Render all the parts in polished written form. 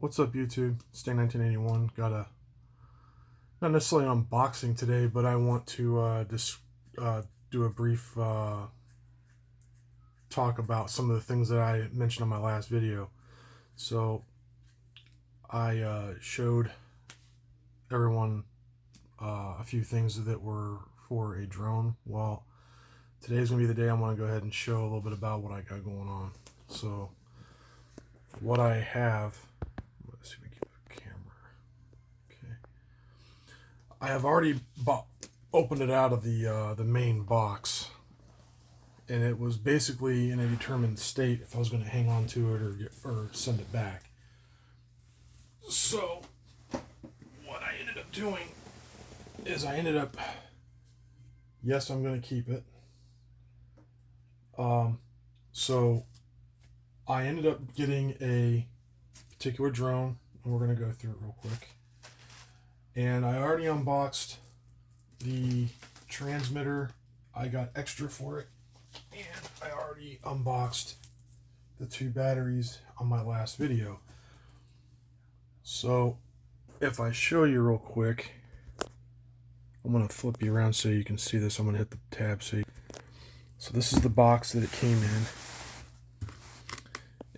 What's up, YouTube? Stay 1981. Got a not necessarily an unboxing today, but I want to just do a brief talk about some of the things that I mentioned on my last video. So I showed everyone a few things that were for a drone. Well, today's gonna be the day I'm gonna go ahead and show a little bit about what I got going on. So what I have. Let's see if we can get the camera. Okay. I have already opened it out of the main box, and it was basically in a determined state if I was going to hang on to it or send it back. So what I ended up doing is yes, I'm going to keep it. So I ended up getting a particular drone, and we're going to go through it real quick. And I already unboxed the transmitter. I got extra for it, and I already unboxed the 2 batteries on my last video. So if I show you real quick, I'm going to flip you around so you can see this. I'm going to hit the tab. So this is the box that it came in.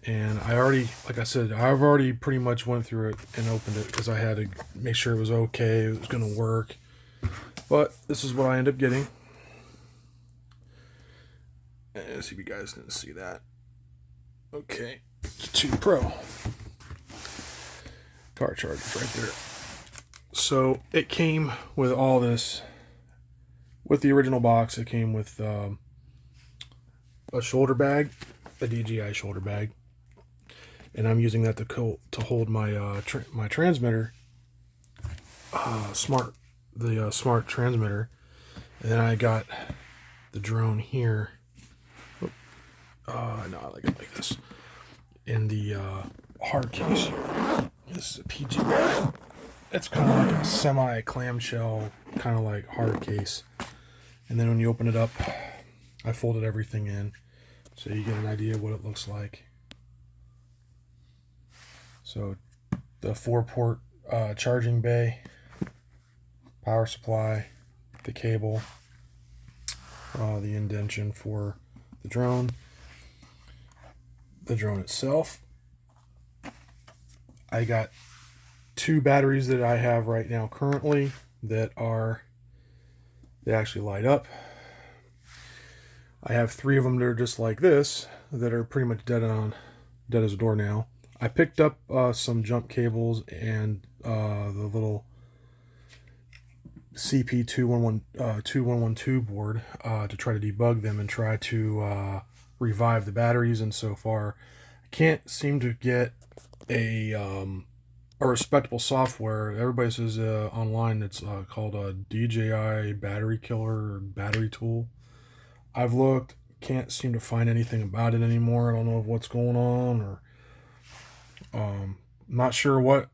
And I already, like I said, I've already pretty much went through it and opened it because I had to make sure it was okay, it was going to work. But this is what I ended up getting. And let's see if you guys didn't see that. Okay, it's a 2 Pro. Car charger's right there. So it came with all this. With the original box, it came with a shoulder bag, a DJI shoulder bag. And I'm using that to hold my my transmitter, smart transmitter. And then I got the drone here. No, I like it like this. In the hard case here. This is a PG bag. It's kind of like a semi clamshell, kind of like hard case. And then when you open it up, I folded everything in so you get an idea of what it looks like. So the 4-port charging bay, power supply, the cable, the indentation for the drone itself. I got 2 batteries that I have right now currently they actually light up. I have 3 of them that are just like this that are pretty much dead as a door now. I picked up some jump cables and the little CP2112 board to try to debug them and try to revive the batteries. And so far, I can't seem to get a respectable software. Everybody says online it's called a DJI battery killer or battery tool. I've looked, can't seem to find anything about it anymore. I don't know what's going on, or not sure what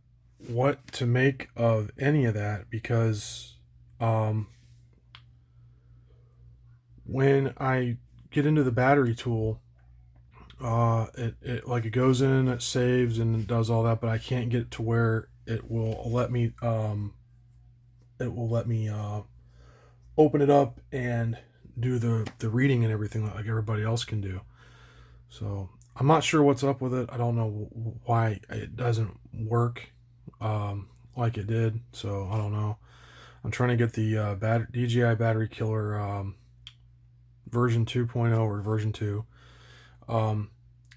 to make of any of that, because when I get into the battery tool, it goes in, it saves and it does all that, but I can't get it to where it will let me open it up and do the reading and everything like everybody else can do. So I'm not sure what's up with it. I don't know why it doesn't work like it did. So I don't know. I'm trying to get the DJI battery killer version 2.0 or version 2.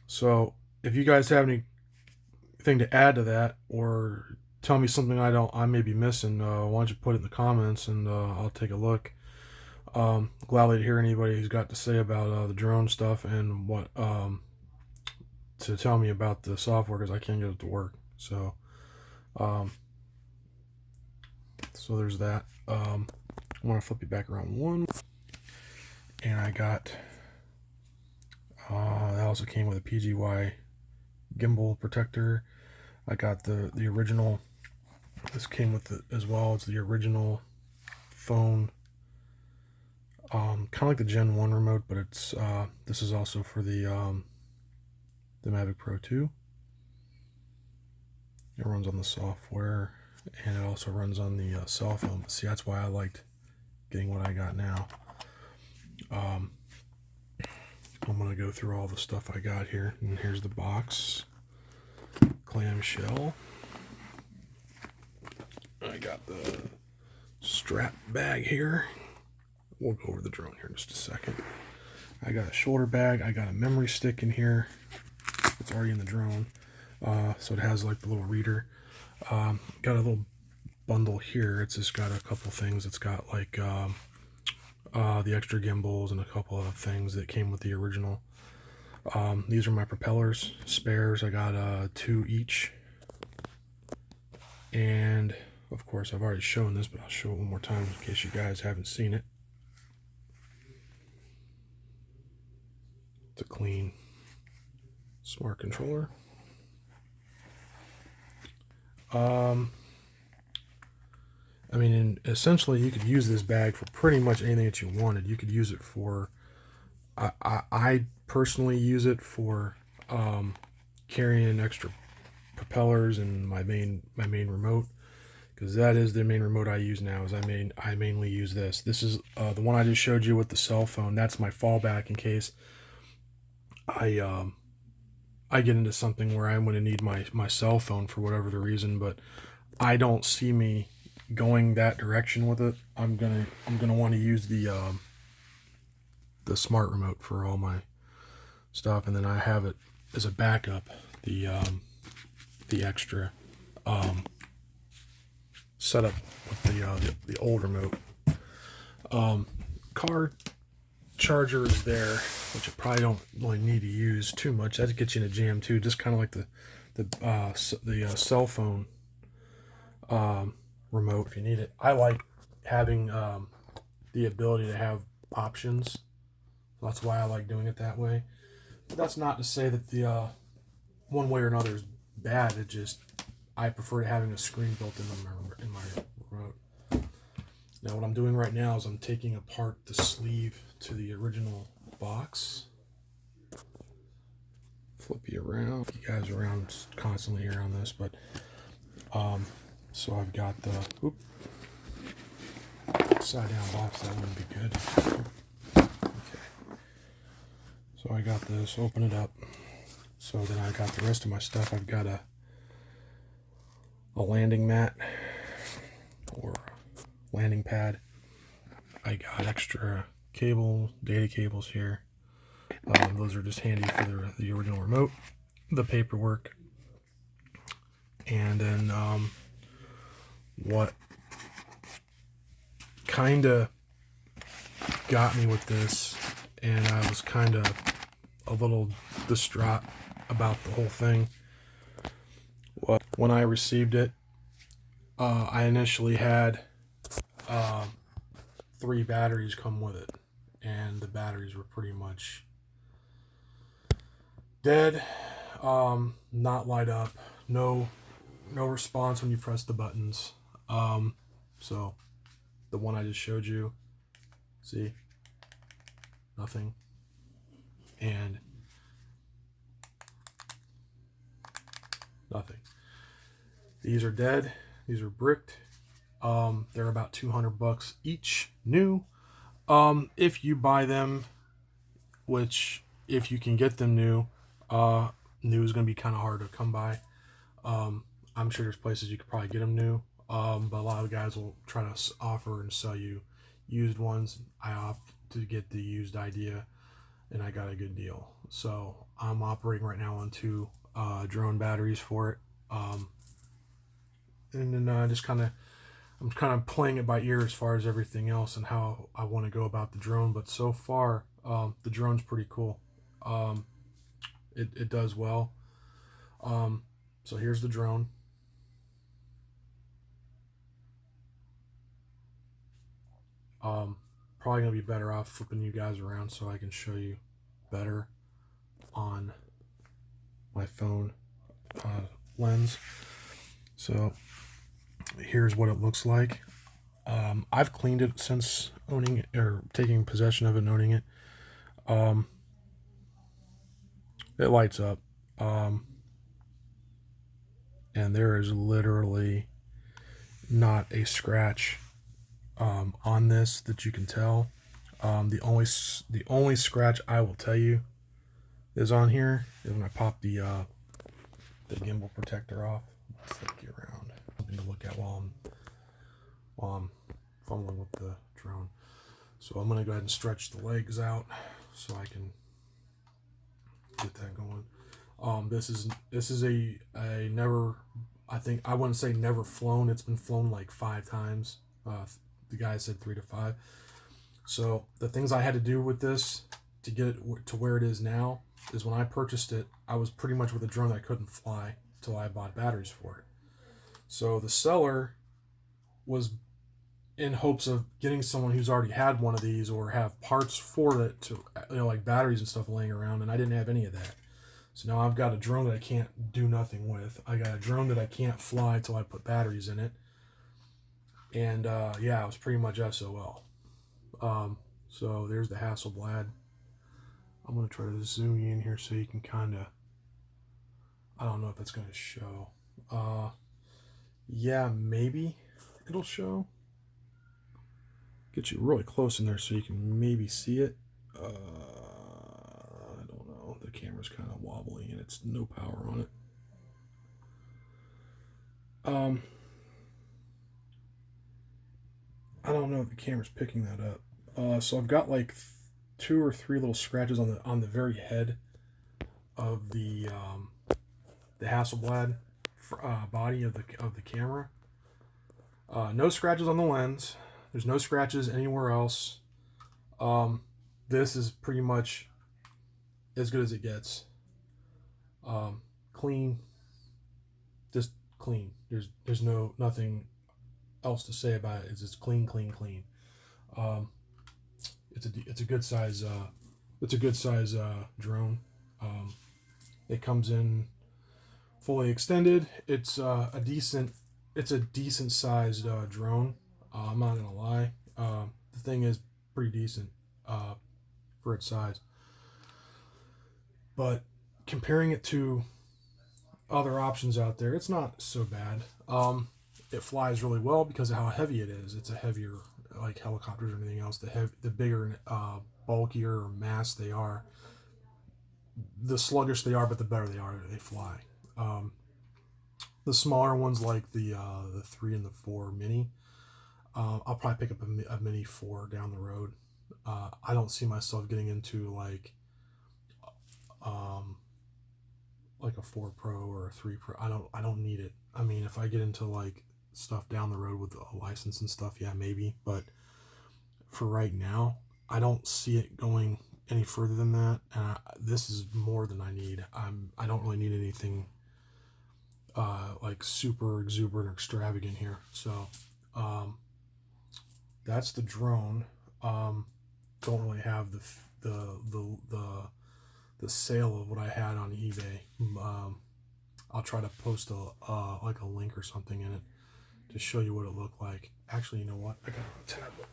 So if you guys have anything to add to that, or tell me something I may be missing, why don't you put it in the comments, and I'll take a look. Gladly to hear anybody who's got to say about the drone stuff and what to tell me about the software, because I can't get it to work. So so there's that. I want to flip you back around one, and I got that also came with a PGY gimbal protector. I got the original. This came with it as well. It's the original phone. Kind of like the Gen 1 remote, but it's this is also for the Mavic Pro 2. It runs on the software, and it also runs on the cell phone. See, that's why I liked getting what I got now. I'm going to go through all the stuff I got here. And here's the box. Clamshell. I got the strap bag here. We'll go over the drone here in just a second. I got a shoulder bag. I got a memory stick in here. It's already in the drone. So it has like the little reader. Got a little bundle here. It's just got a couple things. It's got like the extra gimbals and a couple of things that came with the original. These are my propellers, spares. I got 2 each. And of course, I've already shown this, but I'll show it one more time in case you guys haven't seen it. It's a clean smart controller. I mean, essentially, you could use this bag for pretty much anything that you wanted. You could use it for, I personally use it for carrying extra propellers and my main remote, because that is the main remote I use now. Is I mainly use this. This is the one I just showed you with the cell phone. That's my fallback in case I get into something where I'm going to need my cell phone for whatever the reason, but I don't see me going that direction with it. I'm gonna want to use the smart remote for all my stuff, and then I have it as a backup, the extra setup with the old remote. Car charger is there, which you probably don't really need to use too much. That gets you in a jam too, just kind of like the cell phone remote if you need it. I like having the ability to have options. That's why I like doing it that way. But that's not to say that the one way or another is bad. It just, I prefer having a screen built in my remote. Now what I'm doing right now is I'm taking apart the sleeve to the original box. Flip you around. You guys are around constantly here on this, but so I've got the upside down box. That wouldn't be good. Okay. So I got this. Open it up. So then I got the rest of my stuff. I've got a landing mat or landing pad. I got extra cable, data cables here. Those are just handy for the original remote, the paperwork, and then what kind of got me with this, and I was kind of a little distraught about the whole thing. When I received it, I initially had 3 batteries come with it, and the batteries were pretty much dead, not light up, no response when you press the buttons. So the one I just showed you, see, nothing, and nothing. These are dead. These are bricked. They're about $200 each, new. If you buy them, which if you can get them new, new is going to be kind of hard to come by. I'm sure there's places you could probably get them new, but a lot of guys will try to offer and sell you used ones. I opt to get the used idea, and I got a good deal. So I'm operating right now on 2 drone batteries for it, and then I'm kind of playing it by ear as far as everything else and how I want to go about the drone. But so far, the drone's pretty cool. It does well. So here's the drone. Probably gonna be better off flipping you guys around so I can show you better on my phone lens. So here's what it looks like. I've cleaned it since owning it, or taking possession of it and owning it. It lights up. and there is literally not a scratch on this that you can tell. The only scratch I will tell you is on here is when I pop the gimbal protector off. Let's get around. Something to look at while I'm fumbling with the drone. So I'm gonna go ahead and stretch the legs out so I can get that going. This is a never, I wouldn't say never flown. It's been flown like 5 times. The guy said 3 to 5. So the things I had to do with this to get it to where it is now is when I purchased it, I was pretty much with a drone that I couldn't fly until I bought batteries for it. So the seller was in hopes of getting someone who's already had one of these or have parts for it, to, like batteries and stuff laying around, and I didn't have any of that. So now I've got a drone that I can't do nothing with. I got a drone that I can't fly till I put batteries in it. And yeah, it was pretty much SOL. So there's the Hasselblad. I'm going to try to zoom you in here so you can kind of, I don't know if that's going to show. Yeah, maybe it'll show. Get you really close in there so you can maybe see it. I don't know. The camera's kind of wobbly and it's no power on it. I don't know if the camera's picking that up. So I've got like 2 or 3 little scratches on the very head of the Hasselblad body of the camera. No scratches on the lens. There's no scratches anywhere else. This is pretty much as good as it gets. Clean, just clean. There's nothing else to say about it. It's just clean. It's a good size drone. It comes in fully extended. It's a decent sized drone. I'm not gonna lie. The thing is pretty decent for its size. But comparing it to other options out there, it's not so bad. It flies really well because of how heavy it is. It's a heavier, like helicopters or anything else. The bigger, bulkier mass they are, the sluggish they are, but the better they are. They fly. The smaller ones, like the 3 and the 4 mini, I'll probably pick up a mini 4 down the road. I don't see myself getting into like a 4 Pro or a 3 Pro. I don't need it. I mean, if I get into like stuff down the road with a license and stuff, yeah, maybe. But for right now, I don't see it going any further than that. And this is more than I need. I don't really need anything like super exuberant or extravagant here. So that's the drone. Don't really have the sale of what I had on eBay. I'll try to post like a link or something in it to show you what it looked like. Actually, you know what? I got it on a tablet.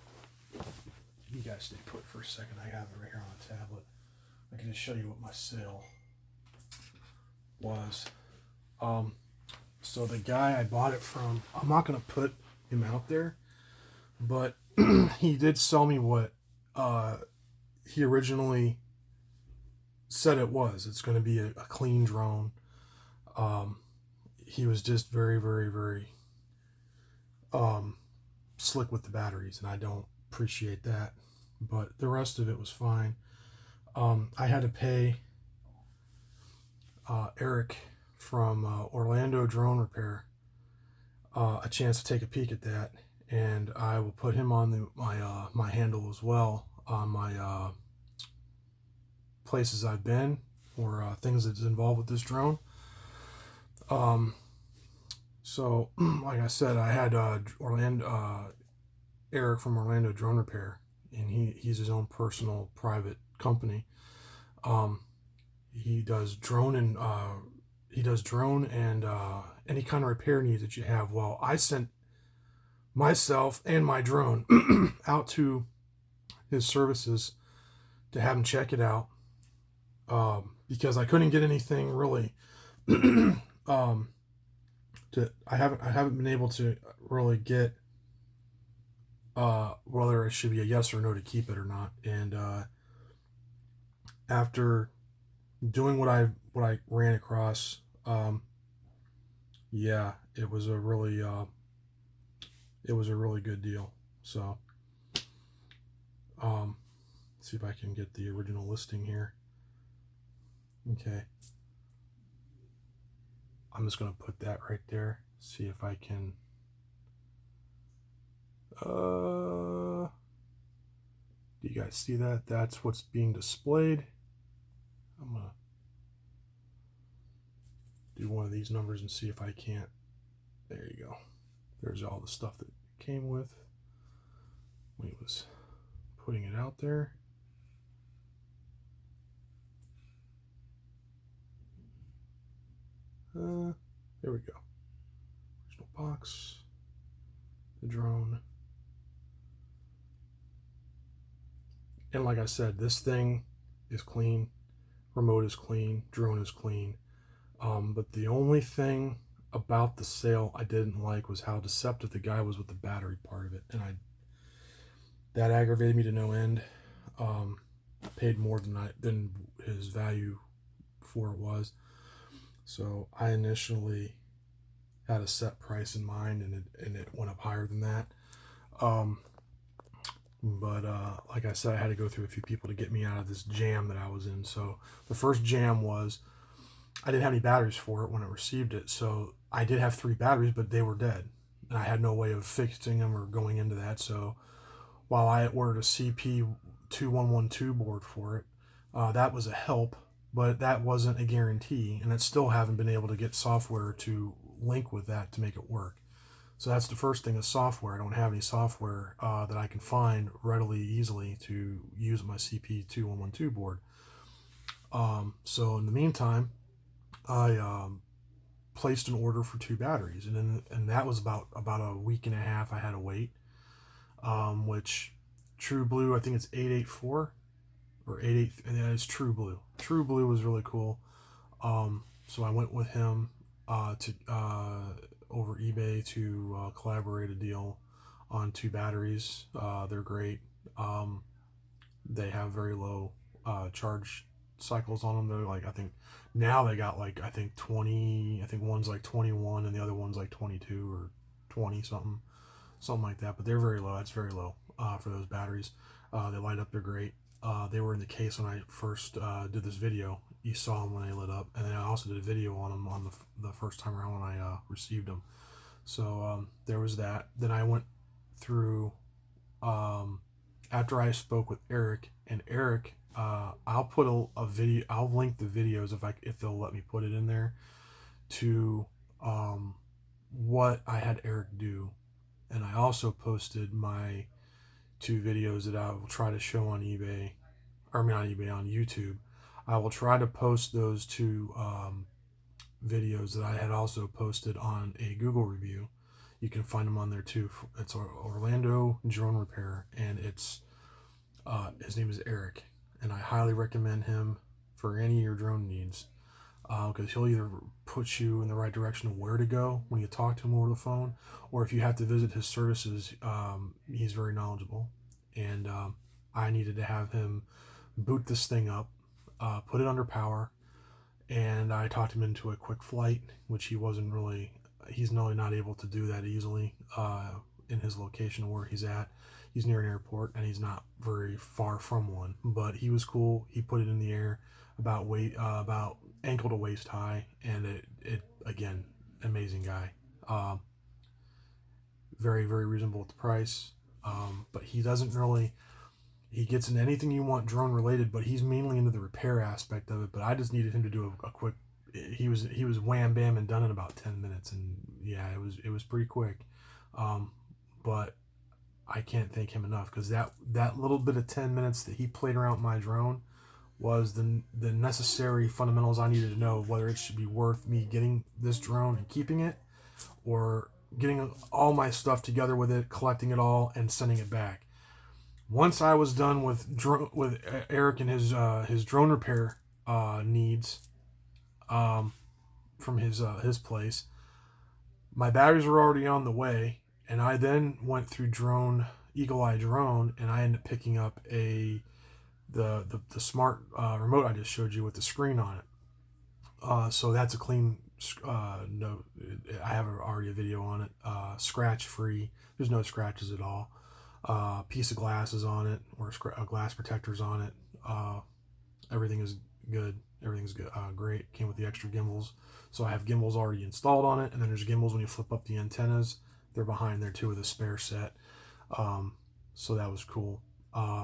You guys stay put for a second. I have it right here on a tablet. I can just show you what my sale was. So the guy I bought it from, I'm not going to put him out there, but he did sell me what he originally said it was. It's going to be a clean drone. He was just very slick with the batteries, and I don't appreciate that, but the rest of it was fine. I had to pay Eric from Orlando Drone Repair a chance to take a peek at that, and I will put him on my handle as well on my places I've been or things that's involved with this drone. So like I said, I had Eric from Orlando Drone Repair, and he's his own personal private company. He does drone and any kind of repair needs that you have. Well, I sent myself and my drone out to his services to have him check it out, because I couldn't get anything really I haven't been able to really get whether it should be a yes or no to keep it or not. And after doing what I ran across, yeah, it was a really good deal. So see if I can get the original listing here. Okay, I'm just gonna put that right there. See if I can. Do you guys see that? That's what's being displayed. I'm gonna do one of these numbers and see if I can't. There you go. There's all the stuff that it came with when he was putting it out there. There we go. Original box, the drone. And like I said, this thing is clean, remote is clean, drone is clean. But the only thing about the sale I didn't like was how deceptive the guy was with the battery part of it, and that aggravated me to no end. I paid more than his value for it was, so I initially had a set price in mind, and it went up higher than that. But like I said, I had to go through a few people to get me out of this jam that I was in. So the first jam was I didn't have any batteries for it when I received it. So I did have 3 batteries, but they were dead. And I had no way of fixing them or going into that. So while I ordered a CP2112 board for it, that was a help, but that wasn't a guarantee. And I still haven't been able to get software to link with that to make it work. So that's the first thing is software. I don't have any software that I can find readily, easily to use my CP2112 board. So in the meantime, I placed an order for 2 batteries, and that was about a week and a half I had to wait. Which True Blue, I think it's 884 or 88, and it's True Blue. True Blue was really cool. So I went with him to over eBay to collaborate a deal on 2 batteries. They're great. They have very low charge cycles on them. They're like, I think now they got like, I think 20, I think one's like 21 and the other one's like 22 or 20 something like that, but they're very low. That's very low for those batteries. They light up, they're great. They were in the case when I first did this video. You saw them when they lit up, and then I also did a video on them on the first time around when I received them. So there was that. Then I went through after I spoke with Eric, and Eric, I'll put a video. I'll link the videos if they'll let me put it in there to what I had Eric do, and I also posted my 2 videos that I will try to show on eBay, or not eBay, on YouTube. I will try to post those 2 videos that I had also posted on a Google review. You can find them on there too. It's Orlando Drone Repair, and it's his name is Eric, and I highly recommend him for any of your drone needs, because he'll either put you in the right direction of where to go when you talk to him over the phone, or if you have to visit his services, he's very knowledgeable. And I needed to have him boot this thing up, put it under power, and I talked him into a quick flight, which he's really not able to do that easily in his location where he's at. He's near an airport, and he's not very far from one, but he was cool. He put it in the air about ankle to waist high, and it again, amazing guy. Very, very reasonable at the price. But he doesn't really, he gets into anything you want drone related, but he's mainly into the repair aspect of it. But I just needed him to do a quick, he was wham bam and done in about 10 minutes. And yeah, it was pretty quick. But I can't thank him enough, because that little bit of 10 minutes that he played around with my drone was the necessary fundamentals I needed to know whether it should be worth me getting this drone and keeping it, or getting all my stuff together with it, collecting it all, and sending it back. Once I was done with Eric and his drone repair needs from his place, my batteries were already on the way, and I then went through Eagle Eye Drone, and I ended up picking up the smart remote I just showed you with the screen on it. So that's a clean no. I have already a video on it. Scratch free. There's no scratches at all. Piece of glass is on it, or glass protectors on it. Everything is good. Everything's good. Great. Came with the extra gimbals. So I have gimbals already installed on it, and then there's gimbals when you flip up the antennas. They're behind there too with a spare set. So that was cool.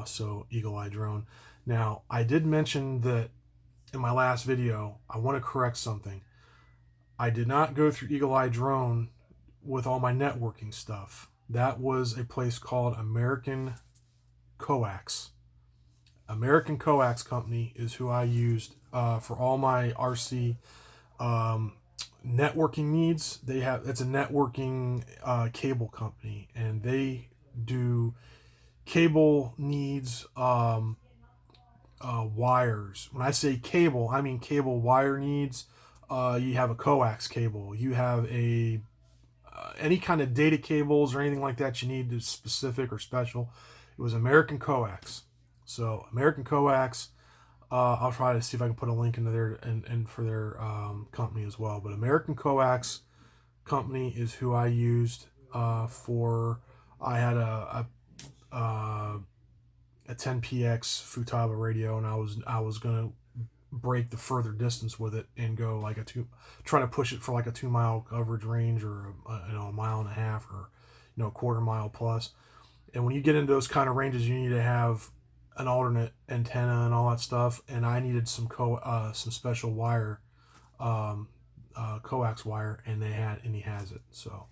So Eagle Eye Drone. Now, I did mention that in my last video. I want to correct something. I did not go through Eagle Eye Drone with all my networking stuff. That was a place called American Coax. American Coax Company is who I used for all my RC networking needs. It's a networking cable company, and they do cable needs, wires. When I say cable, I mean cable wire needs. You have a coax cable. You have any kind of data cables or anything like that you need that's specific or special. It was American Coax. So American Coax. I'll try to see if I can put a link into their and for their company as well. But American Coax Company is who I used for. I had a 10px Futaba radio, and I was gonna break the further distance with it and go like try to push it for like a 2-mile coverage range, or a mile and a half, or a quarter mile plus. And when you get into those kind of ranges, you need to have an alternate antenna and all that stuff. And I needed some special wire, coax wire, and he has it. So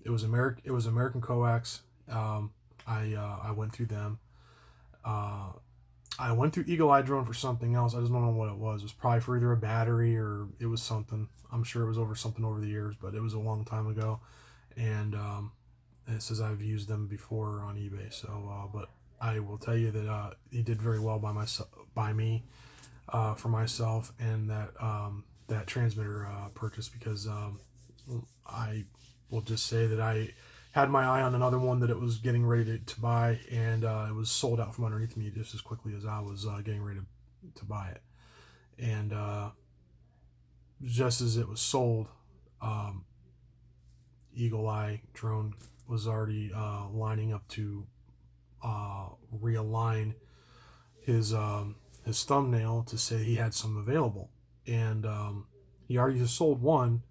it was American Coax. I went through them. I went through Eagle Eye Drone for something else. I just don't know what it was. It was probably for either a battery, or it was something. I'm sure it was over something over the years, but it was a long time ago. And it says I've used them before on eBay. So, but I will tell you that he did very well by me, for myself, and that transmitter purchase, because I will just say that I had my eye on another one that it was getting ready to buy, and it was sold out from underneath me just as quickly as I was getting ready to buy it. And just as it was sold, Eagle Eye Drone was already lining up to realign his thumbnail to say he had some available, and he already sold one,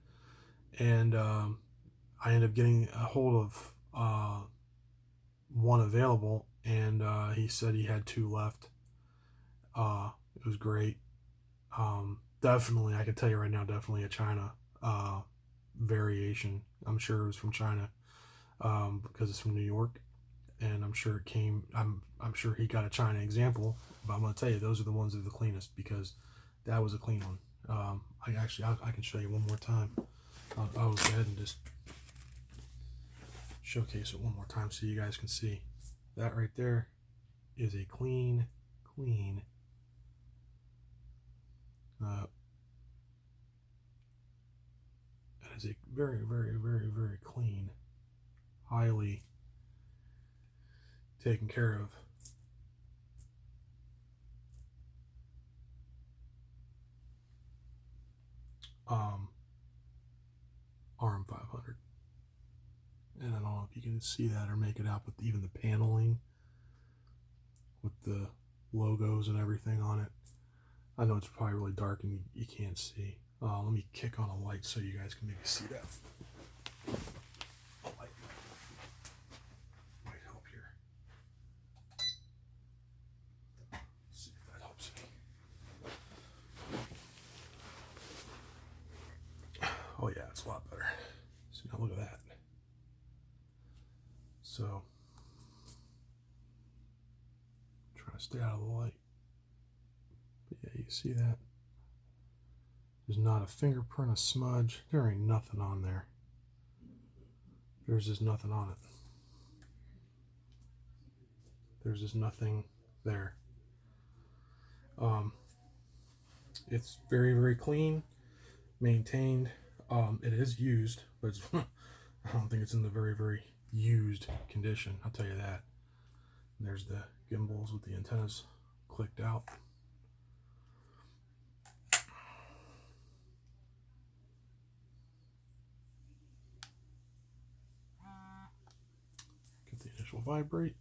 and I ended up getting a hold of one available, and he said he had 2 left. It was great. Definitely, I can tell you right now, definitely a China variation. I'm sure it was from China, because it's from New York, and I'm sure it came. I'm sure he got a China example, but I'm going to tell you, those are the ones that are the cleanest, because that was a clean one. I can show you one more time. I'll go ahead and just showcase it one more time so you guys can see. That right there is a clean. That is a very, very, very, very clean, highly taken care of RM500. And I don't know if you can see that or make it out with even the paneling with the logos and everything on it. I know it's probably really dark and you can't see. Let me kick on a light so you guys can maybe see that. A light might help here. Let's see if that helps any. Oh yeah, it's a lot better. So now look at that. So, trying to stay out of the light. But yeah, you see that? There's not a fingerprint, a smudge. There ain't nothing on there. There's just nothing on it. There's just nothing there. It's very, very clean, maintained. It is used, but it's I don't think it's in the very used condition, I'll tell you that. And there's the gimbals with the antennas clicked out. Get the initial vibrate.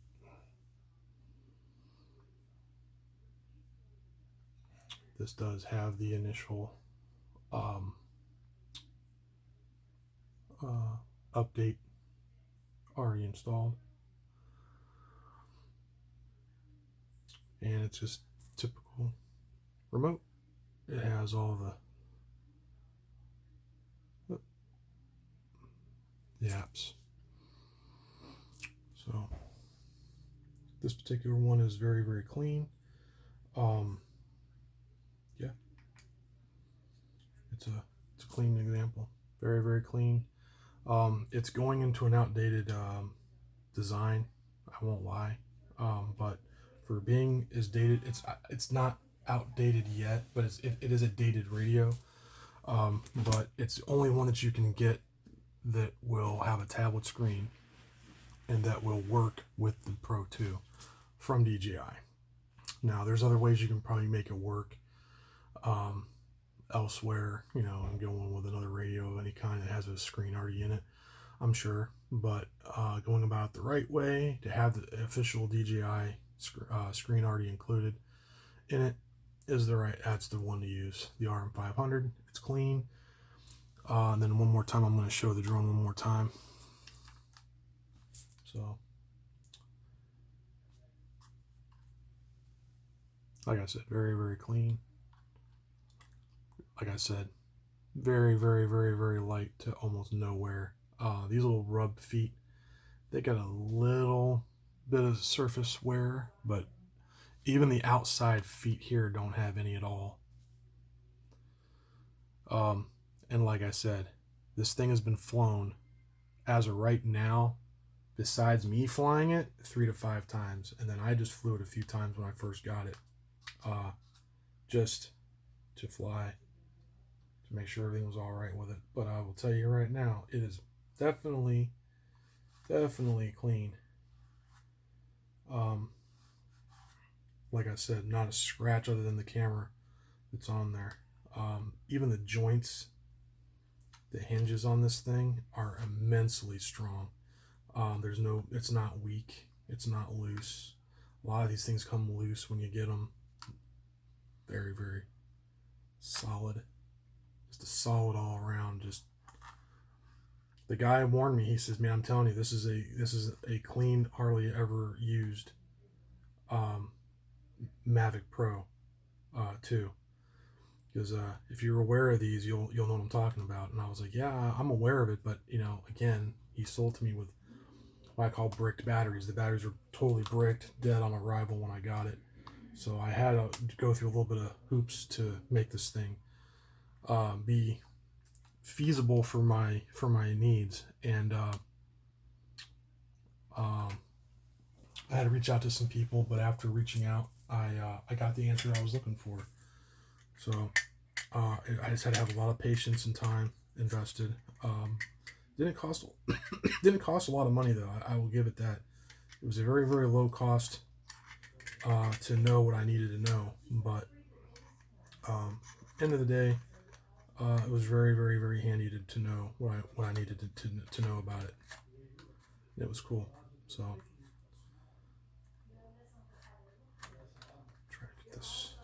This does have the initial update already installed, and it's just typical remote. It has all the apps. So this particular one is very clean. Yeah, it's a clean example. Very clean. It's going into an outdated design, I won't lie, but for being as dated, it's not outdated yet, but it is a dated radio, but it's the only one that you can get that will have a tablet screen and that will work with the Pro 2 from DJI. Now there's other ways you can probably make it work elsewhere, you know, and going with another radio of any kind that has a screen already in it, I'm sure, but going about it the right way to have the official DJI screen already included in it is that's the one to use, the RM500. It's clean. And then one more time, I'm going to show the drone one more time. So, like I said, very clean. Like I said, very light to almost nowhere. These little rub feet, they got a little bit of surface wear, but even the outside feet here don't have any at all. And like I said, this thing has been flown as of right now, besides me flying it, 3 to 5 times, and then I just flew it a few times when I first got it, just to fly, to make sure everything was all right with it. But I will tell you right now, it is definitely clean. Like I said, not a scratch other than the camera that's on there. Even the joints, the hinges on this thing are immensely strong. It's not weak, it's not loose. A lot of these things come loose when you get them. Very solid. Just a solid all around. Just the guy warned me. He says, "Man, I'm telling you, this is a clean, hardly ever used Mavic Pro 2." Because if you're aware of these, you'll know what I'm talking about. And I was like, yeah, I'm aware of it, but you know, again, he sold to me with what I call bricked batteries. The batteries were totally bricked, dead on arrival when I got it. So I had to go through a little bit of hoops to make this thing be feasible for my needs. And I had to reach out to some people, but after reaching out, I got the answer I was looking for. So I just had to have a lot of patience and time invested. Didn't cost a lot of money though. I will give it that. It was a very low cost to know what I needed to know. But end of the day, it was very handy to know what I needed to know about it. It was cool. So try to get this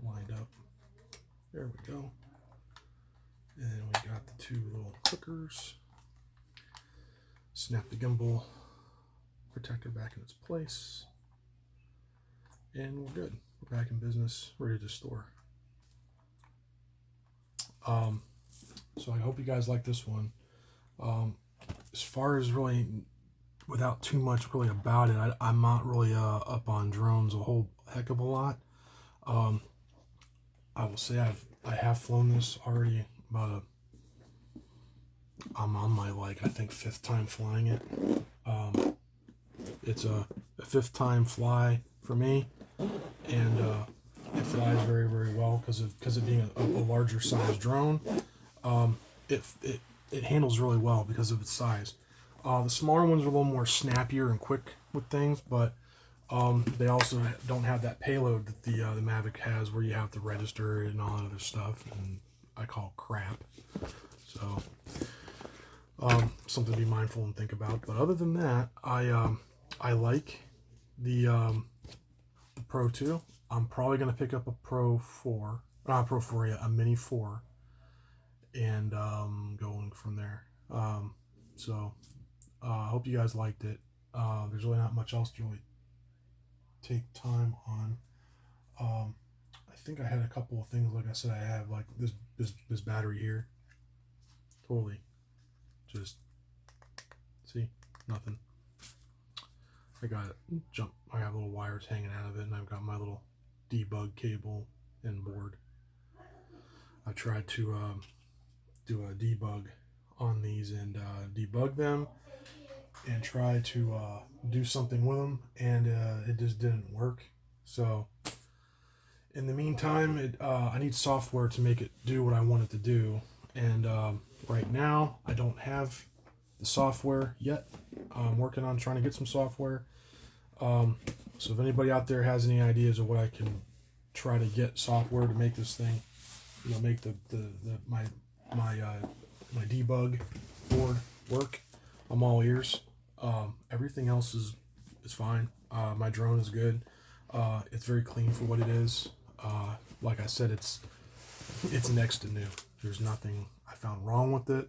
lined up. There we go. And then we got the 2 little clickers. Snap the gimbal protector back in its place. And we're good. We're back in business, ready to store. So I hope you guys like this one. As far as really, without too much really about it, I'm not really up on drones a whole heck of a lot. I will say I have flown this already I'm on my I think 5th time flying it. It's a 5th time fly for me, and it flies very well because of being a larger size drone. it handles really well because of its size. The smaller ones are a little more snappier and quick with things, but they also don't have that payload that the Mavic has, where you have to register and all that other stuff, and I call crap. So something to be mindful and think about. But other than that, I like the Pro 2. I'm probably going to pick up a Pro 4, not a Pro 4 yet, a Mini 4, and going from there. So I hope you guys liked it. There's really not much else to really take time on. I think I had a couple of things, like I said, I have like this battery here. Totally just, see, nothing. I have little wires hanging out of it, and I've got my little debug cable and board. I tried to do a debug on these and debug them and try to do something with them, and it just didn't work. So in the meantime, I need software to make it do what I want it to do, and right now I don't have the software yet. I'm working on trying to get some software. So if anybody out there has any ideas of what I can try to get software to make this thing, make my debug board work, I'm all ears. Everything else is fine. My drone is good. It's very clean for what it is. Like I said, it's next to new. There's nothing I found wrong with it.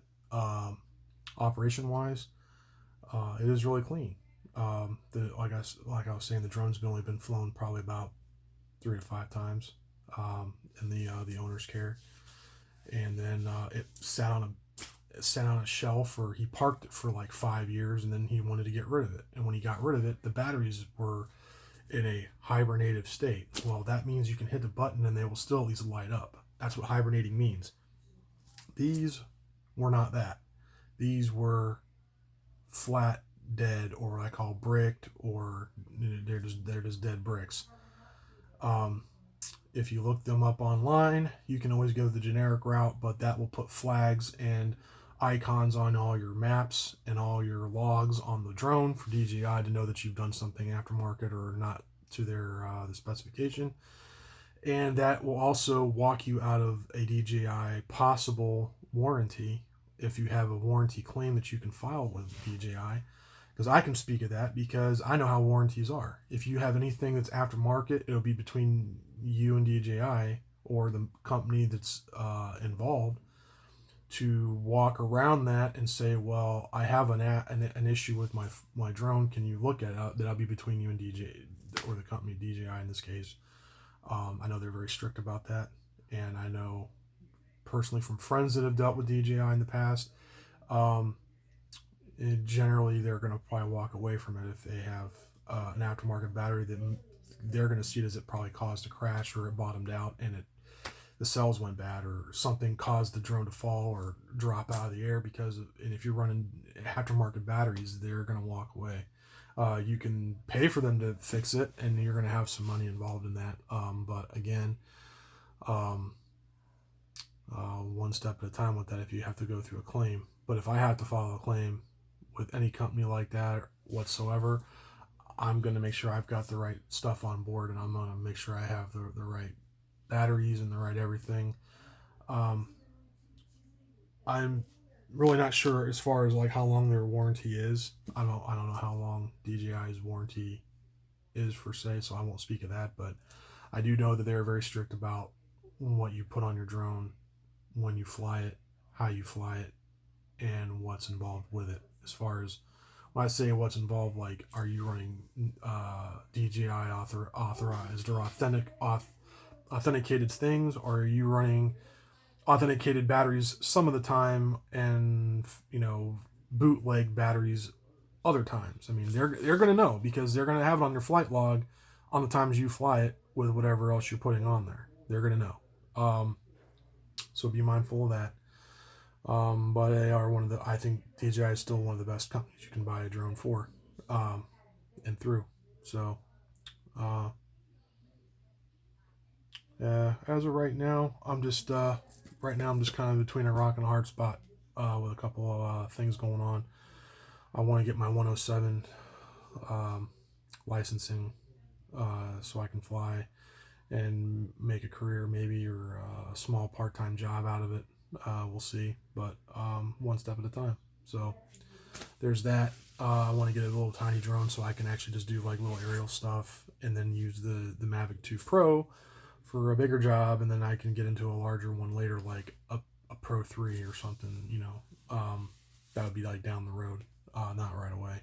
Operation wise, it is really clean. Like I was saying, the drone's only been flown probably about 3 to 5 times in the owner's care, and then it sat on a shelf, or he parked it for like 5 years, and then he wanted to get rid of it. And when he got rid of it, the batteries were in a hibernative state. Well, that means you can hit the button and they will still at least light up. That's what hibernating means. These were not that. These were flat dead, or what I call bricked, or they're just dead bricks. If you look them up online, you can always go the generic route, but that will put flags and icons on all your maps and all your logs on the drone for DJI to know that you've done something aftermarket or not to the specification. And that will also walk you out of a DJI possible warranty if you have a warranty claim that you can file with DJI. Because I can speak of that, because I know how warranties are. If you have anything that's aftermarket, it'll be between you and DJI or the company that's involved to walk around that and say, well, I have an issue with my drone. Can you look at it? That'll be between you and DJI, or the company DJI in this case. I know they're very strict about that, and I know personally from friends that have dealt with DJI in the past, generally they're going to probably walk away from it if they have an aftermarket battery that they're going to see it as it probably caused a crash, or it bottomed out and the cells went bad, or something caused the drone to fall or drop out of the air and if you're running aftermarket batteries, they're going to walk away. You can pay for them to fix it, and you're going to have some money involved in that. But again, one step at a time with that if you have to go through a claim. But if I have to file a claim with any company like that whatsoever, I'm going to make sure I've got the right stuff on board, and I'm going to make sure I have the right batteries and the right everything. I'm really not sure as far as like how long their warranty is. I don't know how long DJI's warranty is per se, so I won't speak of that, but I do know that they're very strict about what you put on your drone, when you fly it, how you fly it, and what's involved with it. As far as when I say what's involved, like, are you running DJI authorized or authenticated things, or are you running authenticated batteries some of the time and bootleg batteries other times? I mean, they're going to know, because they're going to have it on your flight log on the times you fly it with whatever else you're putting on there. They're going to know. So be mindful of that. But they are I think DJI is still one of the best companies you can buy a drone for, and through. So, as of right now, I'm just kind of between a rock and a hard spot. with a couple of things going on. I want to get my 107 licensing so I can fly and make a career maybe, or a small part-time job out of it. We'll see, but one step at a time. So there's that. I want to get a little tiny drone so I can actually just do like little aerial stuff, and then use the Mavic 2 Pro for a bigger job, and then I can get into a larger one later, like a Pro 3 or something, you know. That would be like down the road, not right away.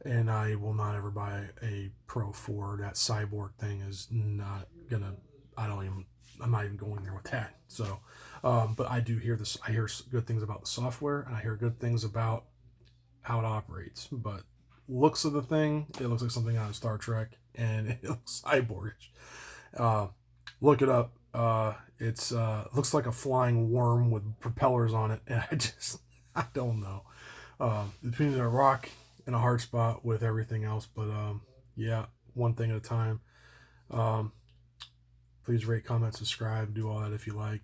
And I will not ever buy a Pro 4. That cyborg thing is not gonna, I'm not even going there with that. So, but I do hear this, I hear good things about the software, and I hear good things about how it operates. But looks of the thing, it looks like something out of Star Trek, and it looks cyborgish. Look it up. It's looks like a flying worm with propellers on it, and I don't know. Between a rock and a hard spot with everything else, but yeah, one thing at a time. Please rate, comment, subscribe, do all that if you like.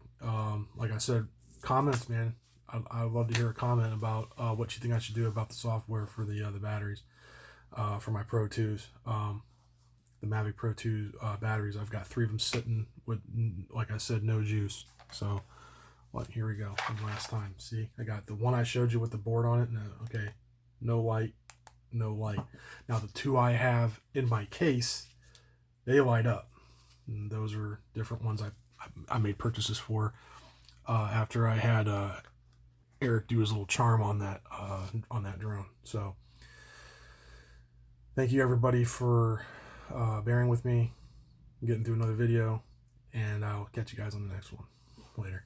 Like I said, comments, man. I would love to hear a comment about what you think I should do about the software for the batteries for my Pro 2s. The Mavic Pro 2 batteries. I've got 3 of them sitting with, like I said, no juice. So, here we go from last time. See, I got the one I showed you with the board on it. No, okay, no light, no light. Now the 2 I have in my case, they light up. And those are different ones I made purchases for after I had Eric do his little charm on that drone. So, thank you everybody for bearing with me, getting through another video, and I'll catch you guys on the next one. Later.